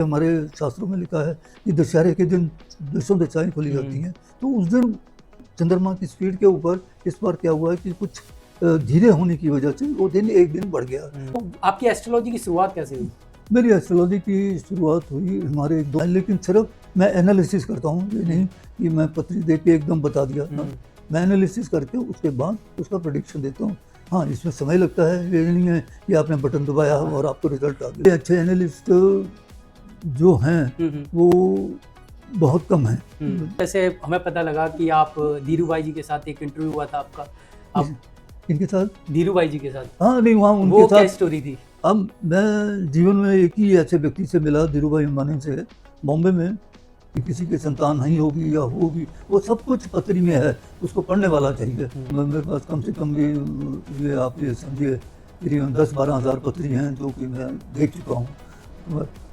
हमारे शास्त्रों में लिखा है कि दशहरे के दिन दसों दिशाएं खुली जाती हैं, तो उस दिन चंद्रमा की स्पीड के ऊपर इस बार क्या हुआ है कि कुछ धीरे होने की वजह से वो दिन एक दिन बढ़ गया। तो आपकी एस्ट्रोलॉजी की शुरुआत कैसे हुई? मेरी एस्ट्रोलॉजी की शुरुआत हुई हमारे एक दो, लेकिन सिर्फ मैं एनालिसिस करता हूँ, ये नहीं कि मैं पत्री दे के एकदम बता दिया। मैं एनालिसिस करके उसके बाद उसका प्रेडिक्शन देता हूँ। हाँ, इसमें समय लगता है, ये नहीं है कि आपने बटन दबाया और आपको रिजल्ट आ गया। अच्छे एनालिस्ट जो हैं वो बहुत कम हैं। वैसे हमें पता लगा कि आप धीरू भाई जी के साथ एक इंटरव्यू हुआ था आपका। आप इनके साथ धीरू भाई जी के साथ, हाँ नहीं, वहाँ वो उनके क्या साथ स्टोरी थी? अब मैं जीवन में एक ही ऐसे व्यक्ति से मिला, धीरू भाई अंबानी से, बॉम्बे में, कि किसी की संतान नहीं होगी या होगी, वो सब कुछ पत्री में है, उसको पढ़ने वाला चाहिए। मेरे पास कम से कम भी ये आप ये समझिए करीबन 10-12 हज़ार पत्री हैं जो कि मैं देख चुका हूँ।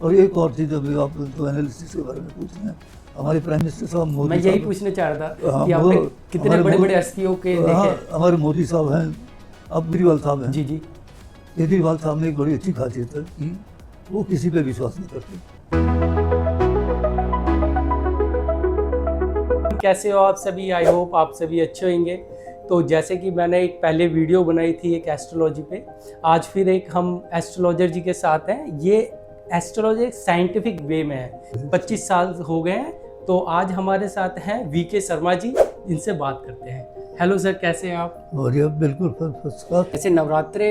और एक और चीज़ अभी आप जो एनालिसिस के बारे में पूछ रहे हैं, हमारे प्राइम मिनिस्टर साहब मोदी, मैं यही पूछने चाह रहा था हाँ, कि आपने कितने बड़े बड़े हस्तियों के देखे? हमारे मोदी साहब हैं, अब केजरीवाल साहब हैं। जी जी। केजरीवाल साहब में एक बड़ी अच्छी खासियत है कि वो किसी पे विश्वास नहीं करते। कैसे हो आप सभी? आई होप आप सभी अच्छे होंगे। तो जैसे कि मैंने एक पहले वीडियो बनाई थी एक एस्ट्रोलॉजी पे, आज फिर एक हम एस्ट्रोलॉजर जी के साथ हैं। ये एस्ट्रोलॉजी एक साइंटिफिक वे में है, 25 साल हो गए हैं। तो आज हमारे साथ हैं वीके शर्मा जी, इनसे बात करते हैं। हेलो सर, कैसे हैं आप? बढ़िया, बिल्कुल फर्स्ट क्लास। जैसे नवरात्रे,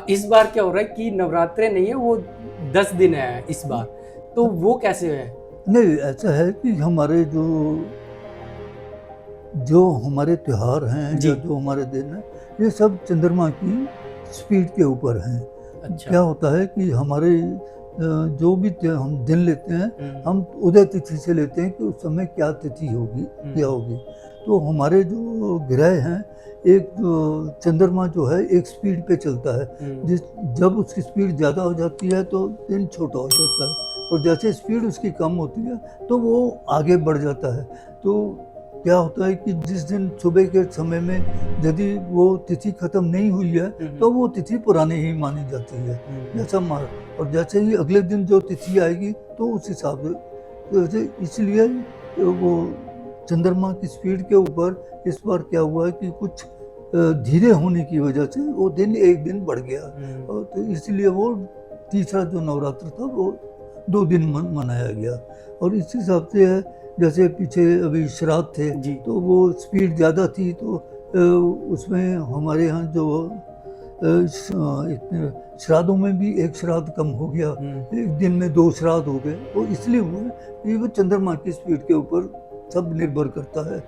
इस बार क्या हो रहा है कि नवरात्रे नहीं है, वो 10 दिन है इस बार, तो वो कैसे है? नहीं, ऐसा है कि हमारे जो हमारे त्योहार हैं या जो हमारे दिन हैं, ये सब चंद्रमा की स्पीड के ऊपर हैं। अच्छा। क्या होता है कि हमारे जो भी हम दिन लेते हैं, हम उदय तिथि से लेते हैं कि उस समय क्या तिथि होगी, क्या होगी। तो हमारे जो ग्रह हैं, एक चंद्रमा जो है एक स्पीड पे चलता है, जब उसकी स्पीड ज़्यादा हो जाती है तो दिन छोटा हो जाता है, और जैसे स्पीड उसकी कम होती है तो वो आगे बढ़ जाता है। तो क्या होता है कि जिस दिन सुबह के समय में यदि वो तिथि खत्म नहीं हुई है तो वो तिथि पुरानी ही मानी जाती है, जैसा और जैसे ही अगले दिन जो तिथि आएगी तो उस हिसाब से, इसलिए वो चंद्रमा की स्पीड के ऊपर इस बार क्या हुआ है कि कुछ धीरे होने की वजह से वो दिन एक दिन बढ़ गया, और तो इसलिए वो तीसरा जो नवरात्र था वो 2 दिन मनाया गया। और इस हिसाब से है, जैसे पीछे अभी श्राद्ध थे तो वो स्पीड ज़्यादा थी, तो उसमें हमारे यहाँ जो श्राद्धों में भी एक श्राद्ध कम हो गया, एक दिन में 2 श्राद्ध हो गए। वो इसलिए हुआ कि वो चंद्रमा की स्पीड के ऊपर सब निर्भर करता है,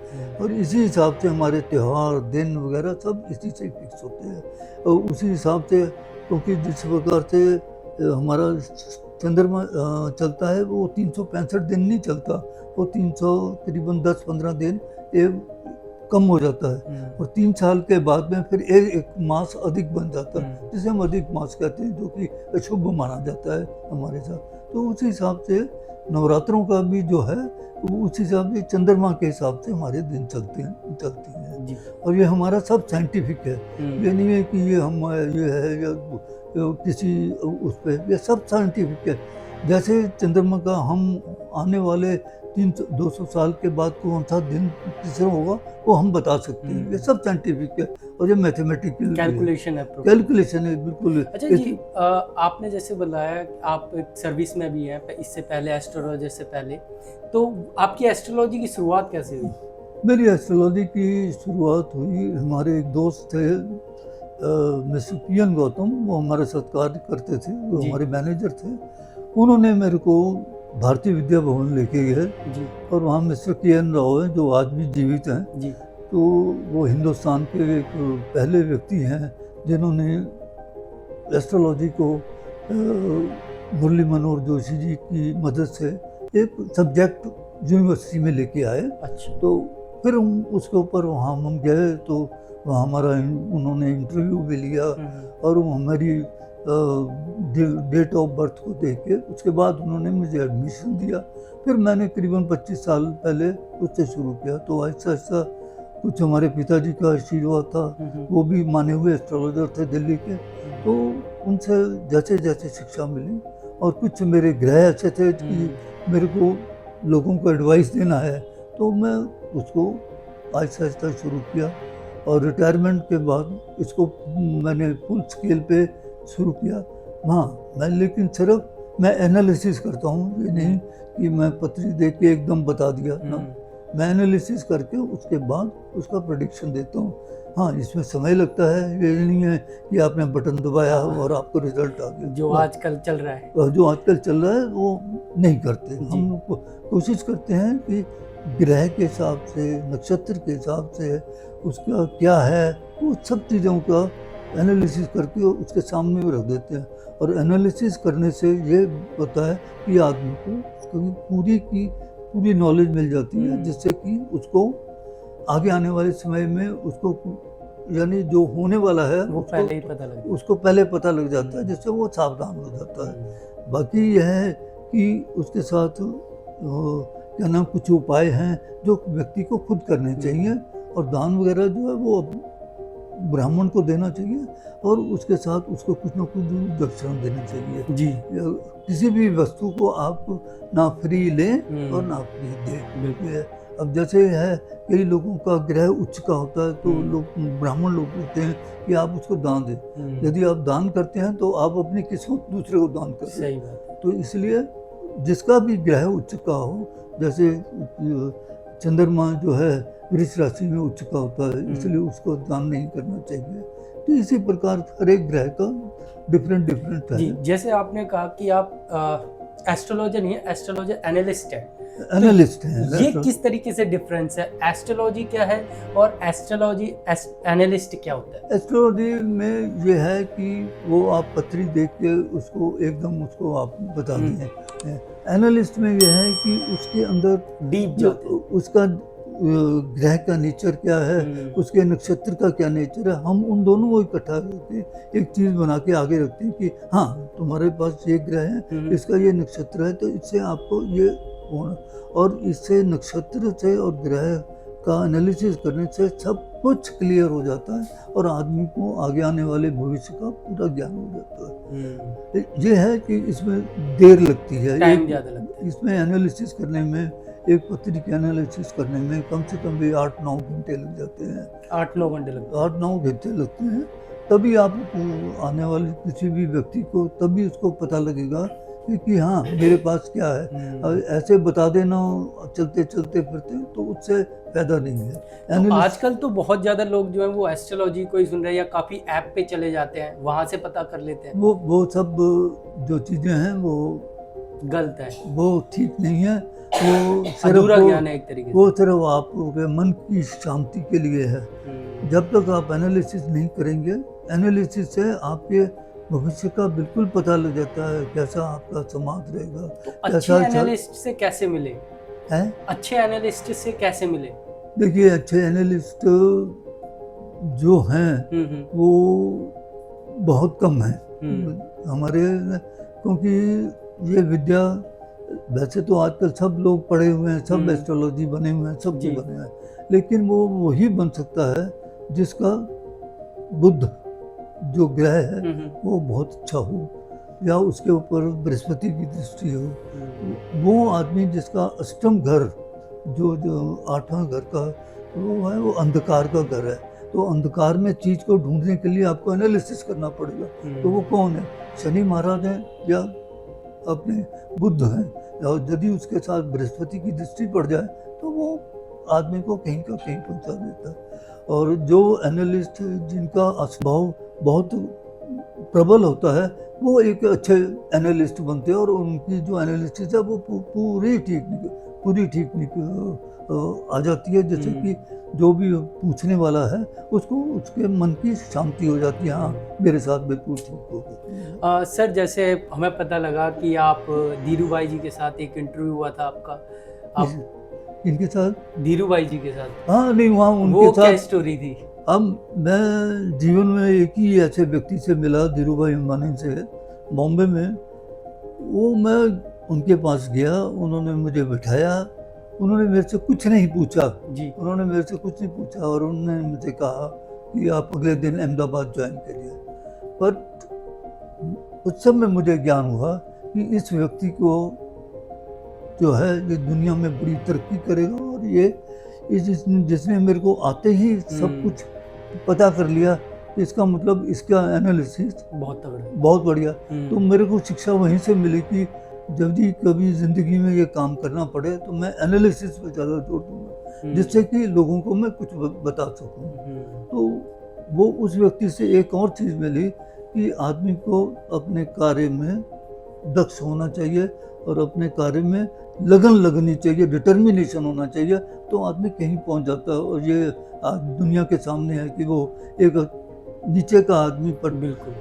और इसी हिसाब से हमारे त्यौहार दिन वगैरह सब इसी से फिक्स होते हैं। और उसी हिसाब से, क्योंकि जिस प्रकार से हमारा चंद्रमा चलता है वो 365 दिन नहीं चलता, वो 300 करीबन 10-15 दिन ये कम हो जाता है, और 3 साल के बाद में फिर एक मास अधिक बन जाता है, जिसे हम अधिक मास कहते हैं, जो कि अशुभ माना जाता है हमारे साथ। तो उसी हिसाब से नवरात्रों का भी जो है वो उस हिसाब से चंद्रमा के हिसाब से हमारे दिन चलते हैं जी। और ये हमारा सब साइंटिफिक है, ये नहीं है कि ये हम ये है या किसी उस पर, ये सब साइंटिफिक है। जैसे चंद्रमा का हम आने वाले 300-200 साल के बाद कौन सा दिन तीसरा होगा वो हम बता सकते हैं, ये सब साइंटिफिक है, और ये मैथमेटिकल कैलकुलेशन है, कैलकुलेशन है, बिल्कुल। अच्छा जी, आपने जैसे बताया आप सर्विस में भी हैं, इससे पहले एस्ट्रोलॉजर से पहले, तो आपकी एस्ट्रोलॉजी की शुरुआत कैसे हुई? मेरी एस्ट्रोलॉजी की शुरुआत हुई, हमारे एक दोस्त थे मिस्टर पी.एन. गौतम, वो हमारे साथ कार्य करते थे, वो हमारे मैनेजर थे। उन्होंने मेरे को भारतीय विद्या भवन लेके गए, और वहाँ मिस्टर के.एन. राव हैं जो आज भी जीवित हैं जी। तो वो हिंदुस्तान के एक पहले व्यक्ति हैं जिन्होंने एस्ट्रोलॉजी को मुरली मनोहर जोशी जी की मदद से एक सब्जेक्ट यूनिवर्सिटी में लेके आए। अच्छा। तो फिर हम उसके ऊपर वहाँ हम गए, तो वहाँ हमारा उन्होंने इंटरव्यू भी लिया, और वो हमारी डेट ऑफ बर्थ को देख के उसके बाद उन्होंने मुझे एडमिशन दिया। फिर मैंने करीबन 25 साल पहले उससे शुरू किया, तो ऐसा ऐसा कुछ हमारे पिताजी का आशीर्वाद था, वो भी माने हुए एस्ट्रोलॉजर थे दिल्ली के, तो उनसे जैसे जैसे शिक्षा मिली और कुछ मेरे ग्रह अच्छे थे कि मेरे को लोगों को एडवाइस देना है, तो मैं उसको आहिस्ता आहिस्ता शुरू किया और रिटायरमेंट के बाद इसको मैंने फुल स्केल पे शुरू किया। हाँ, मैं लेकिन सिर्फ मैं एनालिसिस करता हूँ, ये नहीं कि मैं पत्री दे के एकदम बता दिया ना, मैं एनालिसिस करके उसके बाद उसका प्रेडिक्शन देता हूँ। हाँ, इसमें समय लगता है, ये नहीं है कि आपने बटन दबाया और आपको रिजल्ट आ गया। जो आजकल चल रहा है, जो आजकल चल रहा है वो नहीं करते। हम कोशिश करते हैं कि ग्रह के हिसाब से, नक्षत्र के हिसाब से उसका क्या है, वो सब चीज़ों का एनालिसिस करके उसके सामने रख देते हैं। और एनालिसिस करने से ये होता है कि आदमी को उसकी पूरी नॉलेज मिल जाती है, जिससे कि उसको आगे आने वाले समय में उसको यानी जो होने वाला है वो पहले ही पता लग उसको पहले पता लग जाता है, जिससे वो सावधान हो जाता है। बाकी यह है कि उसके साथ क्या नाम कुछ उपाय हैं जो व्यक्ति को खुद करने चाहिए, और दान वगैरह जो है वो ब्राह्मण को देना चाहिए, और उसके साथ उसको कुछ ना कुछ दक्षिणा देना चाहिए जी। किसी भी वस्तु को आप ना फ्री लें और ना फ्री दें। बिल्कुल। अब जैसे है कई लोगों का ग्रह उच्च का होता है, तो लोग ब्राह्मण लोग बोलते हैं कि आप उसको दान दें। यदि आप दान करते हैं तो आप अपनी किस्मत दूसरे को दान कर रहे हैं। तो इसलिए जिसका भी ग्रह उच्च का हो, जैसे चंद्रमा जो है वृष राशि में उच्च का होता है, इसलिए उसको दान नहीं करना चाहिए। तो इसी प्रकार हर एक ग्रह का डिफरेंट है। जी, जैसे आपने कहा कि आप एस्ट्रोलॉजर नहीं है, एस्ट्रोलॉजर एनालिस्ट है। एनालिस्ट हैं। ये किस तरीके से डिफरेंस है? एस्ट्रोलॉजी क्या है और एस्ट्रोलॉजी एनालिस्ट क्या होता है? एस्ट्रोलॉजी में ये है कि वो आप पत्री देख के उसको एकदम उसको आप बता दें। एनालिस्ट में ये है कि उसके अंदर डीप जाते हैं, उसका ग्रह का नेचर क्या है, उसके नक्षत्र का क्या नेचर है, हम उन दोनों को इकट्ठा करके एक चीज़ बना के आगे रखते हैं कि हाँ तुम्हारे पास ये ग्रह है, इसका ये नक्षत्र है, तो इससे आपको ये होना। और इससे नक्षत्र से और ग्रह का एनालिसिस करने से सब कुछ क्लियर हो जाता है और आदमी को आगे आने वाले भविष्य का पूरा ज्ञान हो जाता है। ये है कि इसमें देर लगती है, टाइम ज़्यादा लगता है। इसमें एनालिसिस करने में, एक पत्री के एनालिसिस करने में कम से कम भी 8-9 घंटे लग जाते हैं। 8-9 घंटे लगते हैं। 8-9 घंटे लगते हैं, तभी आप आने वाले किसी भी व्यक्ति को तभी उसको पता लगेगा कि हाँ मेरे पास क्या है। और ऐसे बता देना चलते चलते फिरते तो उससे फायदा नहीं है। तो आजकल तो बहुत ज़्यादा लोग जो है वो एस्ट्रोलॉजी को ही सुन रहे हैं, या काफ़ी ऐप पे चले जाते हैं, वहाँ से पता कर लेते हैं। वो सब जो चीज़ें हैं वो गलत है, वो ठीक नहीं है। वो अधूरा ज्ञान है एक तरीके से। वो सिर्फ आपके मन की शांति के लिए है। जब तक आप एनालिसिस नहीं करेंगे, एनालिसिस से आपके भविष्य का बिल्कुल पता लग जाता है कैसा आपका समाज रहेगा। तो अच्छे एनालिस्ट से कैसे मिले हैं? अच्छे एनालिस्ट से कैसे मिले? देखिए, अच्छे एनालिस्ट जो हैं वो बहुत कम हैं हमारे, क्योंकि ये विद्या वैसे तो आजकल सब लोग पढ़े हुए हैं, सब एस्ट्रोलॉजी बने हुए हैं, सब बने हुए हैं, लेकिन वो वही बन सकता है जिसका बुध जो ग्रह है वो बहुत अच्छा हो, या उसके ऊपर बृहस्पति की दृष्टि हो। वो आदमी जिसका अष्टम घर जो 8वां घर का वो है, वो अंधकार का घर है, तो अंधकार में चीज़ को ढूंढने के लिए आपको एनालिसिस करना पड़ेगा। तो वो कौन है? शनि महाराज हैं या अपने बुध हैं, और यदि उसके साथ बृहस्पति की दृष्टि पड़ जाए तो वो आदमी को कहीं का कहीं पहुंचा देता है। और जो एनालिस्ट जिनका स्वभाव बहुत प्रबल होता है वो एक अच्छे एनालिस्ट बनते हैं, और उनकी जो एनालिसिस है वो पूरी ठीक आ जाती है। जैसे कि जो भी पूछने वाला है उसको उसके मन की शांति हो जाती है, हाँ मेरे साथ बिल्कुल ठीक होगा। सर, जैसे हमें पता लगा कि आप धीरू भाई जी के साथ एक इंटरव्यू हुआ था आपका, आप इनके साथ, धीरू भाई जी के साथ? हाँ नहीं, वहाँ उनके वो साथ क्या स्टोरी थी? अब मैं जीवन में एक ही ऐसे व्यक्ति से मिला, धीरू भाई अंबानी से, बॉम्बे में। वो मैं उनके पास गया, उन्होंने मुझे बिठाया, उन्होंने मेरे से कुछ नहीं पूछा जी। उन्होंने मेरे से कुछ नहीं पूछा, और उन्होंने मुझे कहा कि आप अगले दिन अहमदाबाद ज्वाइन करिए। पर उस समय मुझे ज्ञान हुआ कि इस व्यक्ति को जो है ये दुनिया में बड़ी तरक्की करेगा, और ये जिसने मेरे को आते ही सब कुछ पता कर लिया, इसका मतलब इसका एनालिसिस बहुत तगड़ा, बहुत बढ़िया। तो मेरे को शिक्षा वहीं से मिली कि जब भी कभी ज़िंदगी में ये काम करना पड़े तो मैं एनालिसिस पे ज़्यादा जोर दूंगा, जिससे कि लोगों को मैं कुछ बता सकूं। तो वो उस व्यक्ति से एक और चीज़ मिली कि आदमी को अपने कार्य में दक्ष होना चाहिए और अपने कार्य में लगन लगनी चाहिए, डिटर्मिनेशन होना चाहिए, तो आदमी कहीं पहुंच जाता है। और ये आज दुनिया के सामने है कि वो एक नीचे का आदमी पर बिल्कुल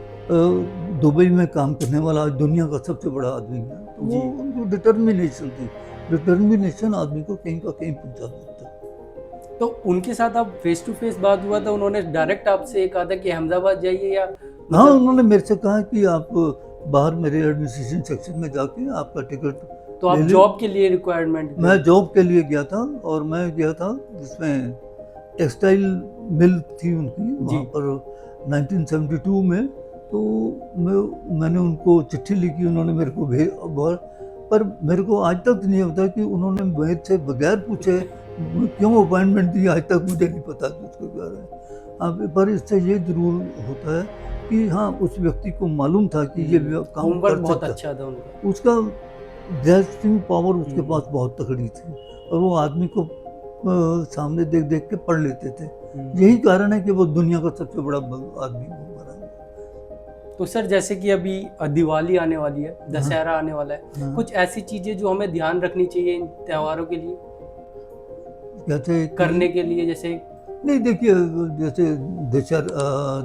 दुबई में काम करने वाला आज दुनिया का सबसे बड़ा आदमी है। तो वो जो डिटर्मिनेशन थी, डिटर्मिनेशन आदमी को कहीं का कहीं पहुंचा देता है। तो उनके साथ आप फेस टू फेस बात हुआ था, उन्होंने डायरेक्ट आपसे कहा था कि अहमदाबाद जाइए, या हाँ, उन्होंने मेरे से कहा कि आप बाहर मेरे एडमिनिस्ट्रेशन सेक्शन में जाके आपका टिकट। तो आप जॉब के लिए रिक्वायरमेंट? मैं जॉब के लिए गया था, और मैं गया था जिसमें टेक्सटाइल मिल थी उनकी वहाँ पर 1972 में। तो मैंने उनको चिट्ठी लिखी, उन्होंने मेरे को पर मेरे को आज तक नहीं होता कि उन्होंने मेरे से बगैर पूछे क्यों अपॉइंटमेंट दी, आज तक मुझे नहीं पता कि उसके बारे में। पर इससे ये जरूर होता है कि हाँ, उस व्यक्ति को मालूम था कि ये काम कर बहुत अच्छा था उनका, उसका ग्रैस्पिंग पावर उसके पास बहुत तगड़ी थी, और वो आदमी को सामने देख देख के पढ़ लेते थे। यही कारण है कि वो दुनिया का सबसे बड़ा आदमी बना। तो सर, जैसे कि अभी दिवाली आने वाली है, दशहरा आने वाला है, कुछ ऐसी चीजें जो हमें ध्यान रखनी चाहिए इन त्योहारों के लिए, जैसे करने के लिए? जैसे नहीं, देखिए, जैसे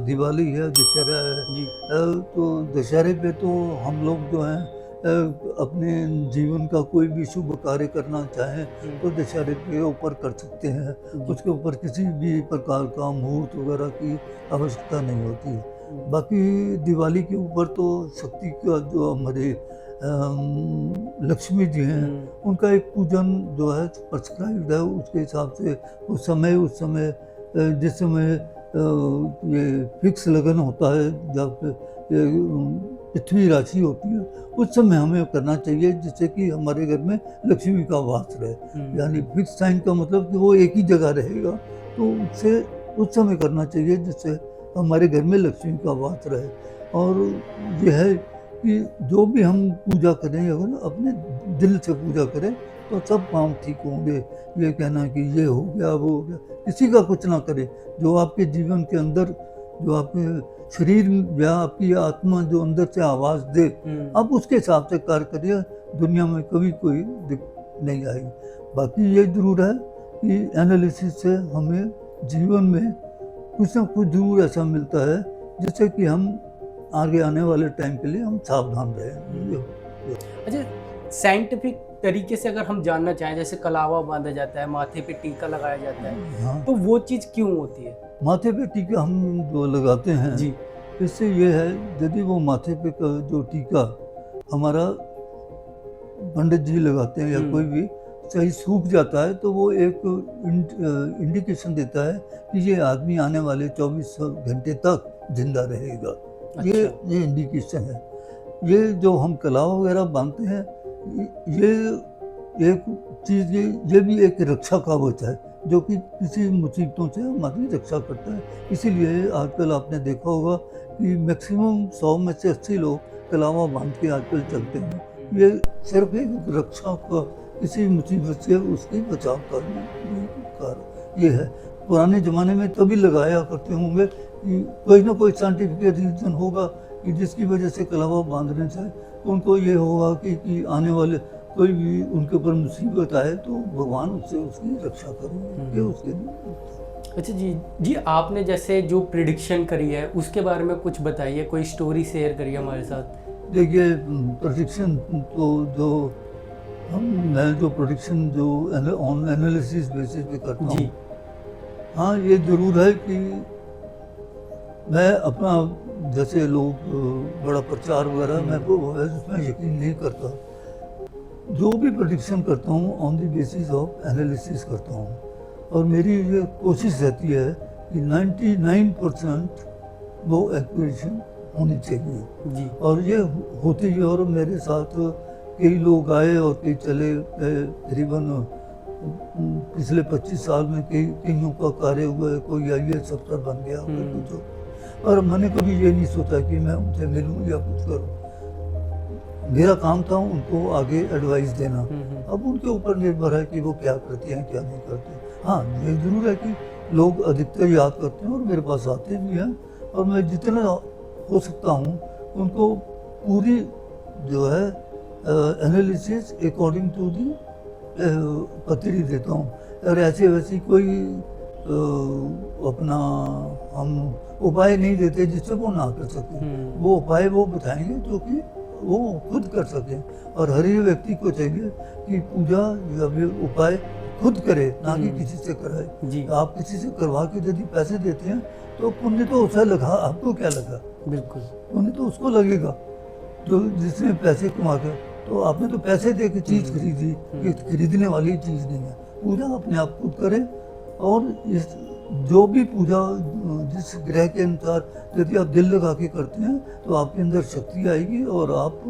दिवाली है, दशहरा है, तो दशहरे पे तो हम लोग जो हैं अपने जीवन का कोई भी शुभ कार्य करना चाहें तो दशहरे के ऊपर कर सकते हैं। उसके ऊपर किसी भी प्रकार का मुहूर्त वगैरह की आवश्यकता नहीं होती है। बाकी दिवाली के ऊपर तो शक्ति का जो हमारे लक्ष्मी जी हैं, उनका एक पूजन जो है प्रिस्क्राइब्ड है। उसके हिसाब से उस समय जिस समय ये फिक्स लगन होता है, जब पृथ्वी राशि होती है, उस समय हमें करना चाहिए, जिससे कि हमारे घर में लक्ष्मी का वास रहे। यानी फिक्स टाइम का मतलब कि वो एक ही जगह रहेगा, तो उससे उस समय करना चाहिए जिससे हमारे घर में लक्ष्मी का वास रहे। और यह है कि जो भी हम पूजा करें, अगर अपने दिल से पूजा करें तो सब काम ठीक होंगे। ये कहना कि ये हो गया वो हो गया, किसी का कुछ ना करें। जो आपके जीवन के अंदर, जो आपके शरीर या आपकी आत्मा जो अंदर से आवाज़ दे, अब उसके हिसाब से कार्य करिए, दुनिया में कभी कोई दिक्कत नहीं आएगी। बाकी ये जरूर है कि एनालिसिस से हमें जीवन में कुछ ना कुछ जरूर ऐसा मिलता है जिससे कि हम आगे आने वाले टाइम के लिए हम सावधान रहें। अच्छा, साइंटिफिक तरीके से अगर हम जानना चाहें, जैसे कलावा बांधा जाता है, माथे पे टीका लगाया जाता है, हाँ, तो वो चीज़ क्यों होती है? माथे पे टीका हम जो लगाते हैं जी, इससे ये है, यदि वो माथे पे का जो टीका हमारा पंडित जी लगाते हैं या कोई भी सही सूख जाता है, तो वो एक इंडिकेशन देता है कि ये आदमी आने वाले 24 घंटे तक जिंदा रहेगा। अच्छा। ये इंडिकेशन है। ये जो हम कलावा वगैरह बांधते हैं, ये एक चीज़, ये भी एक रक्षा कवच है जो कि किसी मुसीबतों से हमारी रक्षा करता है। इसीलिए आजकल आपने देखा होगा कि मैक्सिमम 100 में से 80 लोग कलावा बांध के आजकल चलते हैं। ये सिर्फ एक रक्षा का, किसी मुसीबत से उसके बचाव का कार्य ये है। पुराने ज़माने में तभी लगाया करते होंगे कि कोई ना कोई साइंटिफिक रीज़न होगा कि जिसकी वजह से कलावा बांधने से उनको ये होगा कि आने वाले कोई भी उनके ऊपर मुसीबत आए तो भगवान उससे उसकी रक्षा करेंगे उसके लिए। अच्छा जी, आपने जैसे जो प्रिडिक्शन करी है उसके बारे में कुछ बताइए, कोई स्टोरी शेयर करिए हमारे साथ। देखिए, प्रिडिक्शन तो मैं जो प्रिडिक्शन जो ऑन एनालिसिस बेसिस पे करता हूँ, हाँ, ये ज़रूर है कि मैं अपना, जैसे लोग बड़ा प्रचार वगैरह, मैं वो उसमें यकीन नहीं करता। जो भी प्रेडिक्शन करता हूँ on the basis of analysis करता हूँ, और मेरी ये कोशिश रहती है कि 99% वो एक्यूरेशन होनी चाहिए। जी। और ये होती है। और मेरे साथ कई लोग आए और कई चले गए। करीबन पिछले 25 साल में कईयों का कार्य हुआ है। कोई IAS अफसर बन गया, कोई कुछ हो। और मैंने कभी ये नहीं सोचा कि मैं उनसे मिलूं या कुछ करूं। मेरा काम था उनको आगे एडवाइस देना। अब उनके ऊपर निर्भर है कि वो क्या करते हैं, क्या नहीं करते। हाँ, ये ज़रूर है कि लोग अधिकतर याद करते हैं और मेरे पास आते भी हैं। और मैं जितना हो सकता हूँ उनको पूरी जो है एनालिसिस अकॉर्डिंग टू दी पत्री देता हूँ। और ऐसे वैसी कोई अपना हम उपाय नहीं देते जिससे वो ना कर सके। वो उपाय वो बताएंगे जो कि वो खुद कर सकें। और हर एक व्यक्ति को चाहिए कि पूजा या फिर उपाय खुद करे, ना कि किसी से कराए। जी। आप किसी से करवा के यदि पैसे देते हैं तो पुण्य तो उसे लगा, आपको क्या लगा? बिल्कुल। पुण्य तो उसको लगेगा जो जिसने पैसे कमा कर। तो आपने तो पैसे दे के चीज़ खरीदी, ये खरीदने वाली चीज़ नहीं है। पूजा अपने आप खुद करें। और इस जो भी पूजा जिस ग्रह के अनुसार यदि आप दिल लगा के करते हैं तो आपके अंदर शक्ति आएगी और आप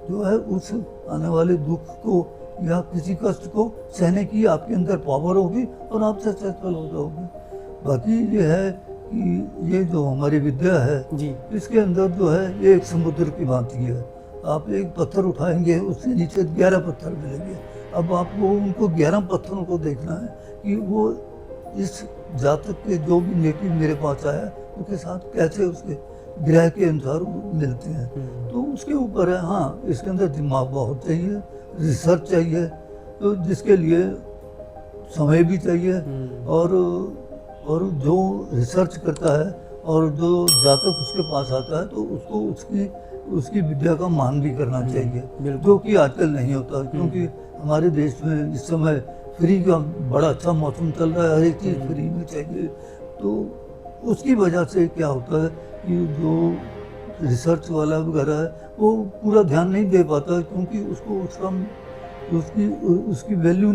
जो है उस आने वाले दुख को या किसी कष्ट को सहने की आपके अंदर पावर होगी और आप सक्सेसफुल हो जाओगे। बाकी ये है कि ये जो हमारी विद्या है जी। इसके अंदर जो है ये एक समुद्र की भांति है। आप एक पत्थर उठाएंगे, उससे नीचे 11 पत्थर मिलेंगे। अब आपको उनको 11 पत्थरों को देखना है कि वो इस जातक के जो भी नेटिव मेरे पास आया उसके साथ कैसे उसके ग्रह के अनुसार मिलते हैं। तो उसके ऊपर है। हाँ, इसके अंदर दिमाग बहुत चाहिए, रिसर्च चाहिए, तो जिसके लिए समय भी चाहिए। और जो रिसर्च करता है और जो जातक उसके पास आता है तो उसको उसकी विद्या का मान भी करना चाहिए, जो कि आजकल नहीं होता। क्योंकि हमारे देश में इस समय फ्री का बड़ा अच्छा मौसम चल रहा है, हर एक चीज़ फ्री में चाहिए। तो उसकी वजह से क्या होता है कि जो रिसर्च वाला वगैरह है वो पूरा ध्यान नहीं दे पाता, क्योंकि उसको उसकी वैल्यू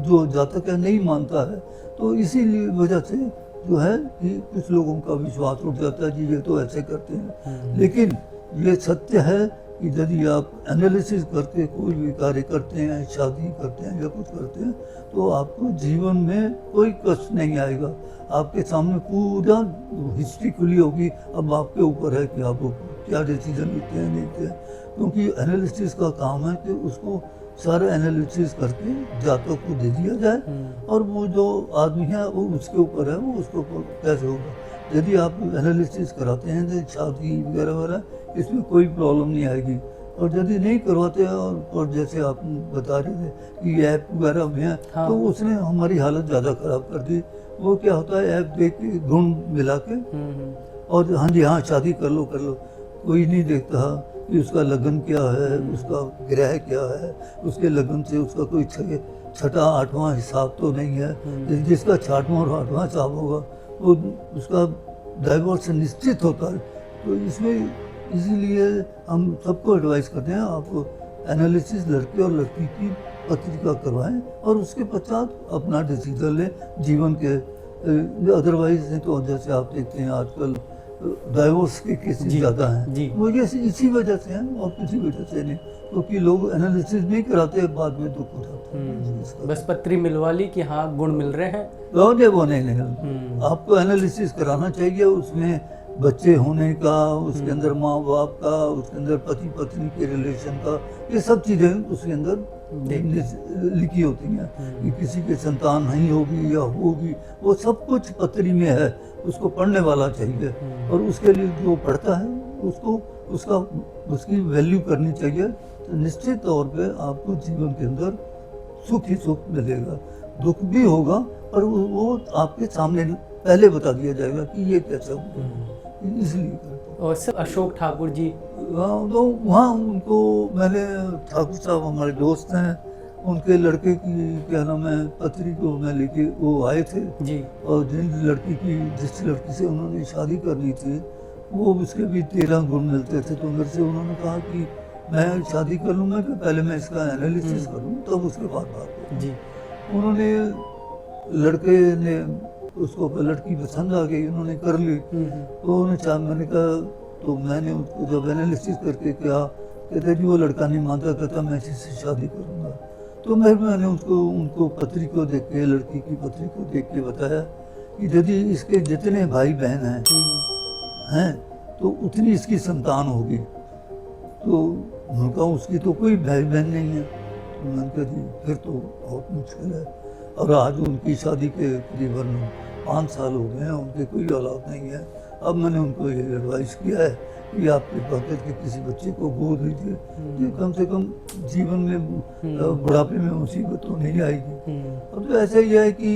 जो जातक है नहीं मानता है। तो इसीलिए वजह से जो है कि कुछ लोगों का विश्वास उठ जाता है कि ये तो ऐसे करते हैं। लेकिन ये सत्य है कि यदि आप एनालिसिस करके कोई भी कार्य करते हैं, शादी करते हैं या कुछ करते हैं, तो आपको जीवन में कोई कष्ट नहीं आएगा। आपके सामने पूरा हिस्ट्री खुली होगी। अब आपके ऊपर है कि आप क्या डिसीजन लेते हैं, नहीं लेते हैं। क्योंकि एनालिसिस का काम है कि उसको सारा एनालिसिस करके जातक को दे दिया जाए और वो जो आदमी है वो उसके ऊपर है, वो उसके ऊपर कैसे होगा। यदि आप एनालिसिस कराते हैं तो शादी वगैरह वगैरह इसमें कोई प्रॉब्लम नहीं आएगी। और यदि नहीं करवाते हैं और जैसे आप बता रहे थे कि ऐप वगैरह में है, हाँ। तो उसने हमारी हालत ज़्यादा ख़राब कर दी। वो क्या होता है, ऐप देख के गुण मिला के और हाँ जी हाँ शादी कर लो कोई नहीं देखता कि उसका लगन क्या है, उसका ग्रह क्या है, उसके लगन से उसका कोई छठा आठवां हिसाब तो नहीं है। जिसका छठवां और आठवां हिसाब होगा वो उसका डाइवोर्स निश्चित होता है। तो इसमें इसीलिए हम सबको एडवाइस करते हैं, आप एनालिसिस लड़के और लड़की की पत्रिका करवाएं और उसके पश्चात अपना डिसीजन लें जीवन के। अदरवाइज नहीं तो जैसे आप देखते हैं आजकल डाइवोर्स के केसेस ज़्यादा हैं, वो ये इसी वजह से हैं और किसी वजह से नहीं, क्योंकि लोग एनालिसिस नहीं कराते, बाद में दुख हो जाता है। बस पत्री मिलवा ली कि हाँ गुण मिल रहे हैं, वो नहीं। आपको एनालिसिस कराना चाहिए, उसमें बच्चे होने का, उसके अंदर माँ बाप का, उसके अंदर पति पत्नी के रिलेशन का, ये सब चीज़ें उसके अंदर लिखी होती हैं कि किसी के संतान नहीं होगी या होगी, वो सब कुछ पत्री में है। उसको पढ़ने वाला चाहिए और उसके लिए जो पढ़ता है उसको उसकी वैल्यू करनी चाहिए। तो निश्चित तौर पे आपको जीवन के अंदर सुख ही सुख मिलेगा। दुख भी होगा पर वो आपके सामने पहले बता दिया जाएगा कि ये कैसा हुआ, इसलिए करता हूं। और सर अशोक ठाकुर जी, तो वहाँ उनको मैंने, ठाकुर साहब हमारे दोस्त हैं, उनके लड़के की क्या नाम है पत्री को मैं लेके वो आए थे जी। और जिस लड़की से उन्होंने शादी करनी थी वो उसके भी 13 गुण मिलते थे। तो मेरे से उन्होंने कहा कि मैं शादी कर लूँगा कि पहले मैं इसका एनालिसिस करूँ तब उसके बाद बात करूँ। जी। उन्होंने लड़के ने उसको लड़की पसंद आ गई, उन्होंने कर ली। तो मैंने कहा, तो मैंने उसको जब एनालिसिस करके कहा, कहते जी वो लड़का नहीं मानता, कहता मैं इसी से शादी करूँगा। तो मैंने उनको पत्री को देख के, लड़की की पत्री को देख के बताया कि यदि इसके जितने भाई बहन हैं तो उतनी इसकी संतान होगी। तो उन्होंने कहा उसकी तो कोई भाई बहन नहीं है। तो मैंने कहा जी फिर तो बहुत मुश्किल है। और आज उनकी शादी के करीबन 5 साल हो गए हैं, उनके कोई औलाद नहीं है। अब मैंने उनको ये एडवाइस किया है कि आप कृपा करके किसी बच्चे को गोद लीजिए, कि कम से कम जीवन में बुढ़ापे में मुसीबत तो नहीं आएगी। अब तो ऐसा ही है कि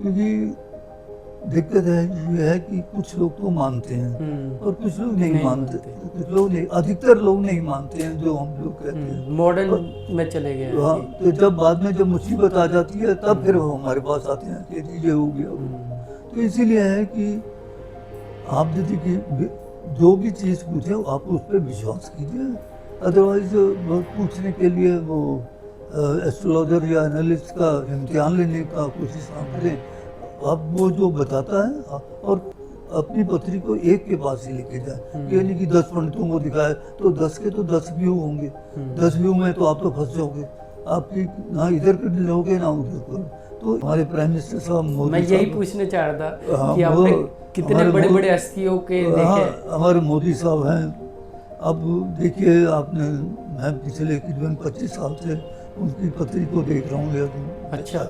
क्योंकि दिक्कत है ये है कि कुछ लोग तो मानते हैं और कुछ लोग नहीं मानते। कुछ लोग नहीं, अधिकतर लोग नहीं मानते हैं जो हम लोग कहते हैं, मॉडर्न में चले गए। हाँ, तो जब बाद में जब मुसीबत आ जाती है तब फिर वो हमारे पास आते हैं कि जी ये हो गया। तो इसीलिए है कि आप यदि जो भी चीज़ पूछे आप उस पर विश्वास कीजिए। अदरवाइज पूछने के लिए वो एस्ट्रोलॉजर या एनालिस्ट का इम्तिहान लेने का कोशिश ना करें। आप वो जो बताता है और अपनी पत्री को एक के पास ही लेके जाए। ये नहीं कि 10 पंडितों को दिखाए तो 10 के तो 10 व्यू होंगे। 10 व्यू में तो आप तो फंस जाओगे, आपकी ना इधर कर लोगे ना उधर करो। तो हमारे प्राइम मिनिस्टर साहब मोदी, मैं यही पूछने चाह रहा था कि आपने कितने बड़े बड़े हस्तियों के देखे। हमारे मोदी साहब हैं। अब देखिए आपने, मैं पिछले करीबन 25 साल से उनकी पत्री को देख रहा हूँ। अच्छा,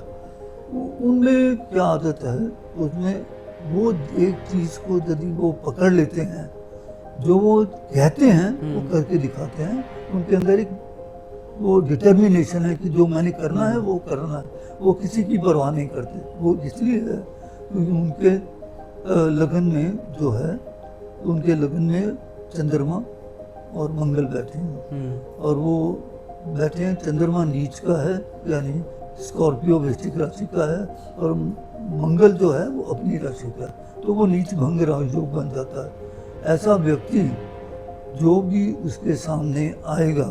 उनमें क्या आदत है, उसमें वो एक चीज़ को यदि वो पकड़ लेते हैं, जो वो कहते हैं वो करके दिखाते हैं। उनके अंदर एक वो डिटर्मिनेशन है कि जो मैंने करना है वो करना है। वो किसी की परवाह नहीं करते। वो इसलिए है क्योंकि उनके लगन में जो है, उनके लगन में चंद्रमा और मंगल बैठे हैं और वो बैठे हैं। चंद्रमा नीच का है, यानी स्कॉर्पियो वृश्चिक राशि का है, और मंगल जो है वो अपनी राशि का है। तो वो नीच भंग राजयोग बन जाता है। ऐसा व्यक्ति जो भी उसके सामने आएगा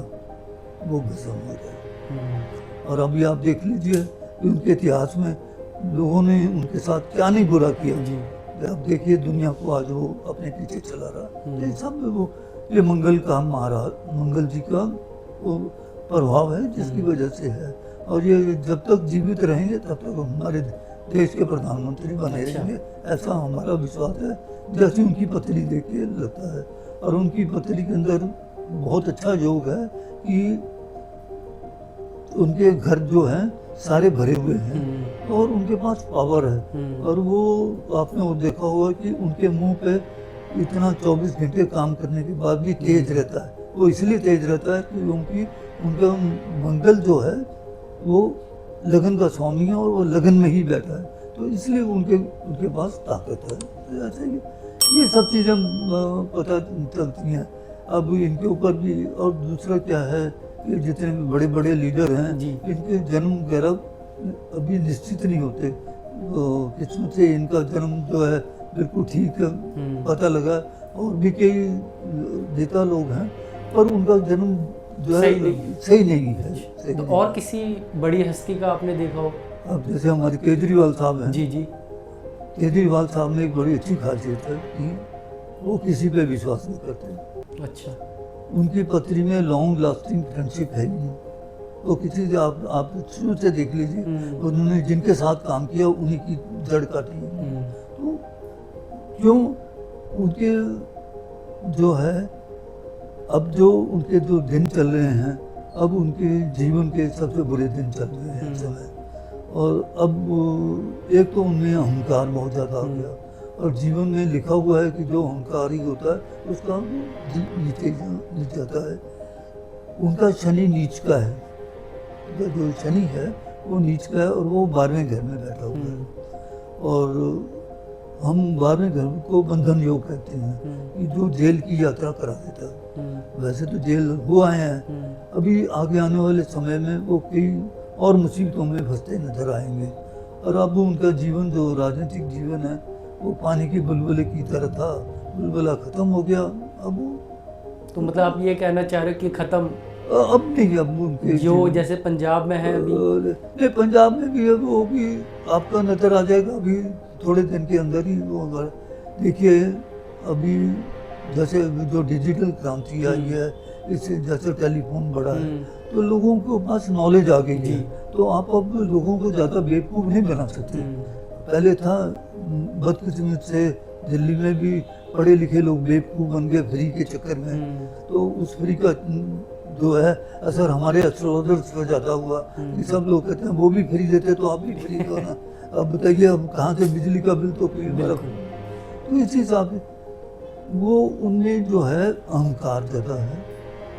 वो भस्म हो जाएगा। और अभी आप देख लीजिए कि उनके इतिहास में लोगों ने उनके साथ क्या नहीं बुरा किया जी। आप देखिए दुनिया को आज वो अपने पीछे चला रहा है। सब में वो ये मंगल का महाराज, मंगल जी का वो प्रभाव है जिसकी वजह से है। और ये जब तक जीवित रहेंगे तब तक हमारे देश के प्रधानमंत्री बने रहेंगे, ऐसा हमारा विश्वास है। जैसे उनकी पत्री देख के लगता है। और उनकी पत्री के अंदर बहुत अच्छा योग है कि उनके घर जो हैं सारे भरे हुए हैं और उनके पास पावर है। और वो आपने वो देखा होगा कि उनके मुंह पे इतना 24 घंटे काम करने के बाद भी तेज रहता है। वो इसलिए तेज रहता है कि उनका मंगल जो है वो लगन का स्वामी है और वो लगन में ही बैठा है, तो इसलिए उनके पास ताकत है। तो ऐसे ही ये सब चीज़ें पता चलती हैं। अब इनके ऊपर भी, और दूसरा क्या है कि जितने भी बड़े बड़े लीडर हैं इनके जन्म वगैरह अभी निश्चित नहीं होते। तो किस्मत से इनका जन्म जो है बिल्कुल ठीक है, पता लगा। और भी कई नेता लोग हैं पर उनका जन्म जो है सही नहीं है। तो और किसी बड़ी हस्ती का आपने देखा हो? अब जैसे हमारे केजरीवाल साहब हैं। जी। केजरीवाल साहब में एक बड़ी अच्छी खासियत है कि वो किसी पे विश्वास नहीं करते। अच्छा। उनकी पत्री में लॉन्ग लास्टिंग फ्रेंडशिप है नहीं। वो किसी से आप शुरू से देख लीजिए, उन्होंने जिनके साथ काम किया उन्हीं की जड़ काटी है। तो क्यों उनके जो है, अब जो उनके जो दिन चल रहे हैं, अब उनके जीवन के सबसे बुरे दिन चल रहे हैं इस समय। और अब एक तो उनमें अहंकार बहुत ज़्यादा हो गया, और जीवन में लिखा हुआ है कि जो अहंकारी होता है उसका नीचे जाता है। उनका शनि नीच का है, जो शनि है वो नीच का है और वो 12वें घर में बैठा हुआ है। और हम 12वें घर को बंधन योग कहते हैं कि जो जेल की यात्रा करा देता है। वैसे तो जेल वो आए हैं, अभी आगे आने वाले समय में वो कई और मुसीबतों में फंसते नजर आएंगे। और अब उनका जीवन जो राजनीतिक जीवन है वो पानी की बुलबुले की तरह था, बुलबुला ख़त्म हो गया। अब तो मतलब आप ये कहना चाह रहे हो कि ख़त्म अब नहीं, अब उनके जो जैसे पंजाब में है अभी? नहीं, पंजाब में भी है, वो भी आपका नज़र आ जाएगा अभी थोड़े दिन के अंदर ही वो होगा। देखिए अभी जैसे जो डिजिटल क्रांति आई है, इससे जैसे टेलीफोन बढ़ा है, तो लोगों के पास नॉलेज आ गई है, तो आप अब लोगों को ज़्यादा बेवकूफ़ नहीं बना सकते। पहले था बदकिस्मत से दिल्ली में भी पढ़े लिखे लोग बेवकूफ़ बन गए फ्री के चक्कर में, तो उस फ्री का जो है असर हमारे एस्ट्रोलॉजर्स पर ज़्यादा हुआ कि सब लोग कहते हैं वो भी फ्री देते तो आप भी फ्री दो ना। अब बताइए अब कहाँ से बिजली का बिल तो फ्री मिला। तो इस हिसाब से वो उनमें जो है अहंकार ज़्यादा है,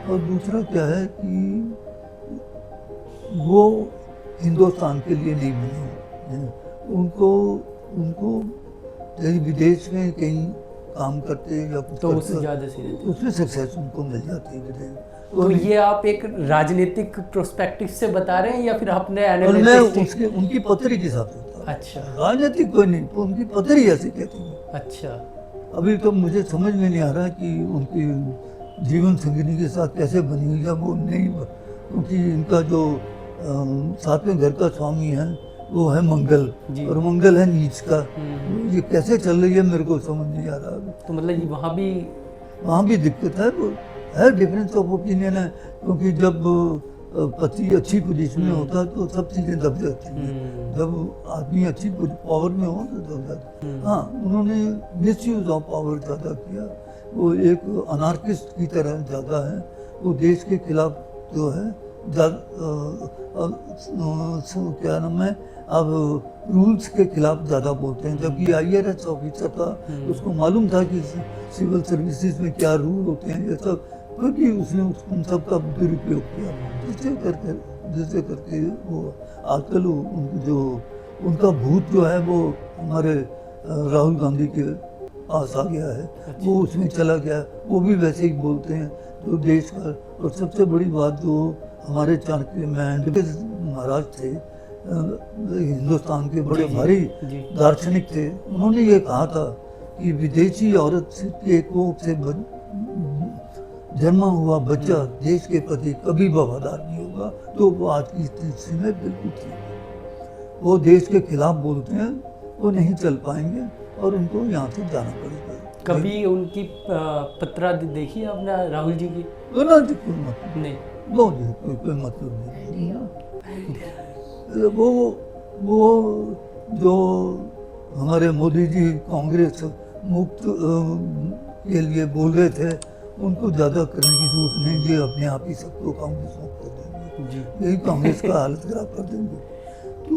और दूसरा क्या है कि वो हिंदुस्तान के लिए नहीं बने हैं। उनको कहीं विदेश में कहीं काम करते या कुछ तो करते उससे ज़्यादा सी उसमें सक्सेस उनको मिल जाती है विदेश। तो ये आप एक राजनीतिक प्रोस्पेक्टिव से बता रहे हैं या फिर अपने और मैं एनालिटिक्स? उनकी पत्री के साथ होता है। अच्छा राजनीतिक कोई नहीं, तो उनकी पत्री ऐसी कहती है। अच्छा। अभी तो मुझे समझ में नहीं आ रहा कि उनकी जीवन संगिनी के साथ कैसे बनी हुई है वो नहीं, क्योंकि इनका जो सातवें घर का स्वामी है वो है मंगल, और मंगल है नीच का। ये कैसे चल रही है मेरे को समझ नहीं आ रहा अभी। तो मतलब वहाँ भी दिक्कत है, वो है डिफरेंस ऑफ ओपिनियन है, क्योंकि जब पति अच्छी पोजीशन में होता है तो सब चीज़ें दब जाती हैं। जब आदमी अच्छी पावर में हो तो दब जाती है। हाँ, उन्होंने मिसयूज ऑफ पावर ज़्यादा किया, वो एक अनार्किस्ट की तरह ज़्यादा है, वो देश के खिलाफ जो है क्या नाम है, अब रूल्स के खिलाफ ज़्यादा बोलते हैं। जबकि IRS ऑफिसर था, उसको मालूम था कि सिविल सर्विसेज में क्या रूल होते हैं, ये सब, क्योंकि उसने उन सब का दुरुपयोग किया, जिससे करके वो आजकल जो उनका भूत जो है वो हमारे राहुल गांधी के पास आ गया है। वो उसमें चला गया, वो भी वैसे ही बोलते हैं जो देश का। और सबसे बड़ी बात जो हमारे चाणक्य महाराज थे, हिंदुस्तान के बड़े भारी दार्शनिक थे, उन्होंने ये कहा था कि विदेशी औरत के कोख से जन्मा हुआ बच्चा देश के प्रति कभी वफादार नहीं होगा। तो वो आज की स्थिति में बिल्कुल ठीक है। वो देश के खिलाफ बोलते हैं, वो नहीं चल पाएंगे और उनको यहाँ से जाना पड़ेगा। कभी उनकी पत्रा देखी आपने राहुल जी की? कोई मतलब नहीं, कोई मतलब नहीं। वो जो हमारे मोदी जी कांग्रेस मुक्त के लिए बोल रहे थे, उनको ज़्यादा करने की जरूरत नहीं, ये अपने आप ही सबको कांग्रेस मुक्त कर देंगे, यही कांग्रेस का हालत खराब कर देंगे। तो